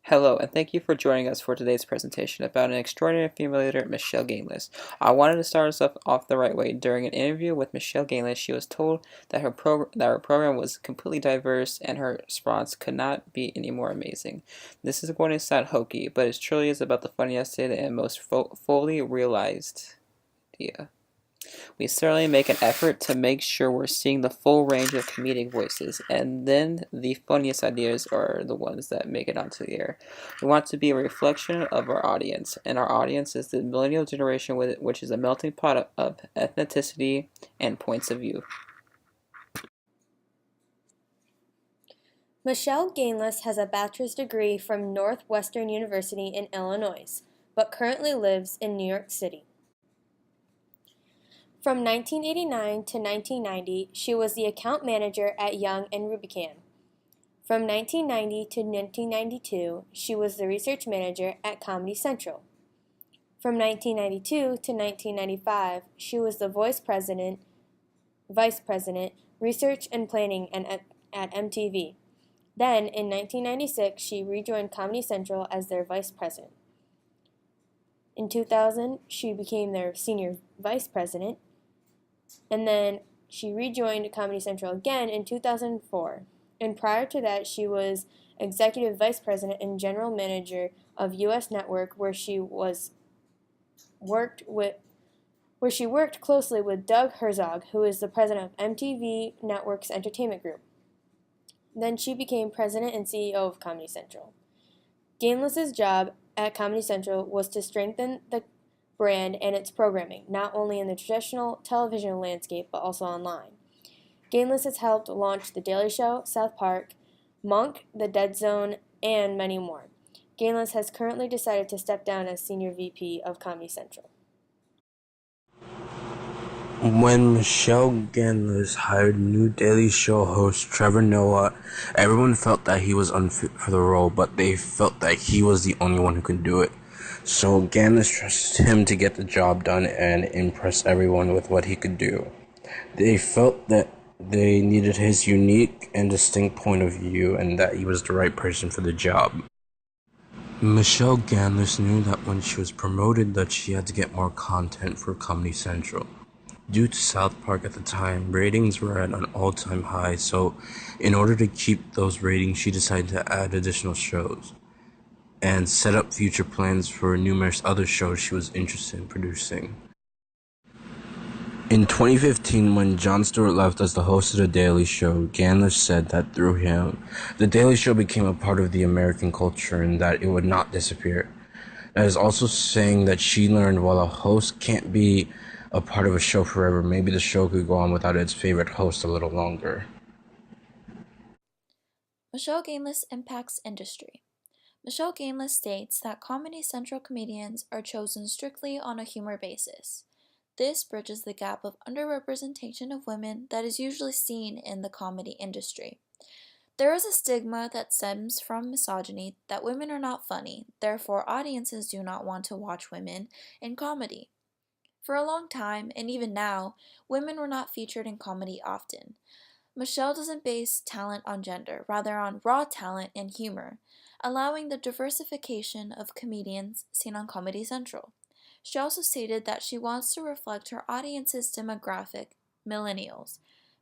Hello, and thank you for joining us for today's presentation about an extraordinary female leader, Michele Ganeless. I wanted to start us off the right way. During an interview with Michele Ganeless, she was told that her program was completely diverse and her response could not be any more amazing. This is going to sound hokey, but it truly is about the funniest and most fully realized idea. We certainly make an effort to make sure we're seeing the full range of comedic voices, and then the funniest ideas are the ones that make it onto the air. We want to be a reflection of our audience, and our audience is the millennial generation, which is a melting pot of ethnicity and points of view. Michele Ganeless has a bachelor's degree from Northwestern University in Illinois, but currently lives in New York City. From 1989 to 1990, she was the account manager at Young and Rubicam. From 1990 to 1992, she was the research manager at Comedy Central. From 1992 to 1995, she was the vice president, research and planning at MTV. Then, in 1996, she rejoined Comedy Central as their vice president. In 2000, she became their senior vice president, and then she rejoined Comedy Central again in 2004. And prior to that, she was executive vice president and general manager of US Network, where she worked closely with Doug Herzog, who is the president of MTV Network's entertainment group. Then she became president and CEO of Comedy Central. Ganeless's job at Comedy Central was to strengthen the brand and its programming, not only in the traditional television landscape, but also online. Ganeless has helped launch The Daily Show, South Park, Monk, The Dead Zone, and many more. Ganeless has currently decided to step down as Senior VP of Comedy Central. When Michele Ganeless hired new Daily Show host Trevor Noah, everyone felt that he was unfit for the role, but they felt that he was the only one who could do it. So Ganeless trusted him to get the job done and impress everyone with what he could do. They felt that they needed his unique and distinct point of view and that he was the right person for the job. Michele Ganeless knew that when she was promoted that she had to get more content for Comedy Central. Due to South Park at the time, ratings were at an all-time high, so in order to keep those ratings, she decided to add additional shows and set up future plans for numerous other shows she was interested in producing. In 2015, when Jon Stewart left as the host of The Daily Show, Ganeless said that through him, The Daily Show became a part of the American culture and that it would not disappear. That is also saying that she learned while a host can't be a part of a show forever, maybe the show could go on without its favorite host a little longer. Michele Ganeless impacts industry. Michele Ganeless states that Comedy Central comedians are chosen strictly on a humor basis. This bridges the gap of underrepresentation of women that is usually seen in the comedy industry. There is a stigma that stems from misogyny that women are not funny, therefore audiences do not want to watch women in comedy. For a long time, and even now, women were not featured in comedy often. Michele doesn't base talent on gender, rather on raw talent and humor, allowing the diversification of comedians seen on Comedy Central. She also stated that she wants to reflect her audience's demographic, millennials.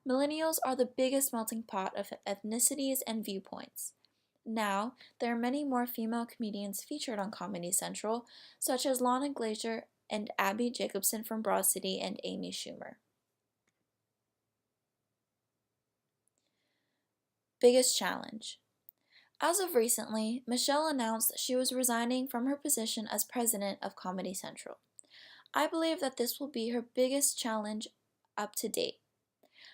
Millennials are the biggest melting pot of ethnicities and viewpoints. Now, there are many more female comedians featured on Comedy Central, such as Lana Glazer and Abby Jacobson from Broad City and Amy Schumer. Biggest challenge. As of recently, Michele announced that she was resigning from her position as president of Comedy Central. I believe that this will be her biggest challenge up to date.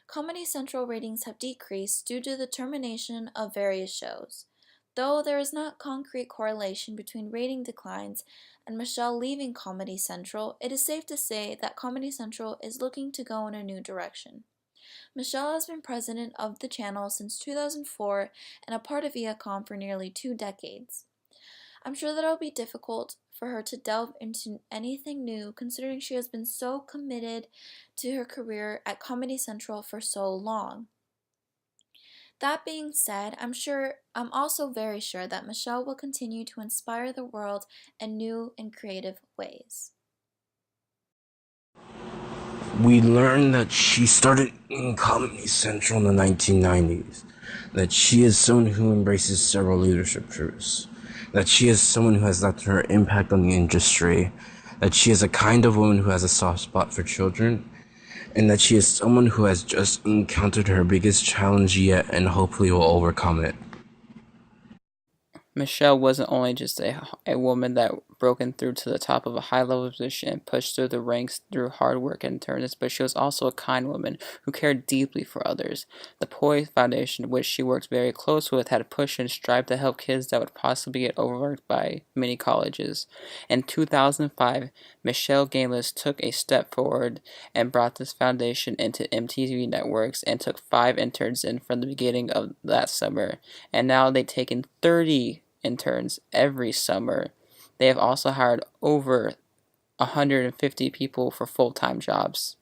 Comedy Central ratings have decreased due to the termination of various shows. Though there is not concrete correlation between rating declines and Michele leaving Comedy Central, it is safe to say that Comedy Central is looking to go in a new direction. Michele has been president of the channel since 2004 and a part of Viacom for nearly 2 decades. I'm sure that it'll be difficult for her to delve into anything new considering she has been so committed to her career at Comedy Central for so long. That being said, I'm also very sure that Michele will continue to inspire the world in new and creative ways. We learned that she started in Comedy Central in the 1990s, that she is someone who embraces several leadership truths, that she is someone who has left her impact on the industry, that she is a kind of woman who has a soft spot for children, and that she is someone who has just encountered her biggest challenge yet and hopefully will overcome it. Michele wasn't only just a woman that broken through to the top of a high level position and pushed through the ranks through hard work and endurance, but she was also a kind woman who cared deeply for others. The Poise Foundation, which she worked very close with, had pushed and strived to help kids that would possibly get overlooked by many colleges. In 2005, Michele Ganeless took a step forward and brought this foundation into MTV networks and took 5 interns in from the beginning of that summer. And now they've taken 30 interns every summer. They have also hired over 150 people for full-time jobs.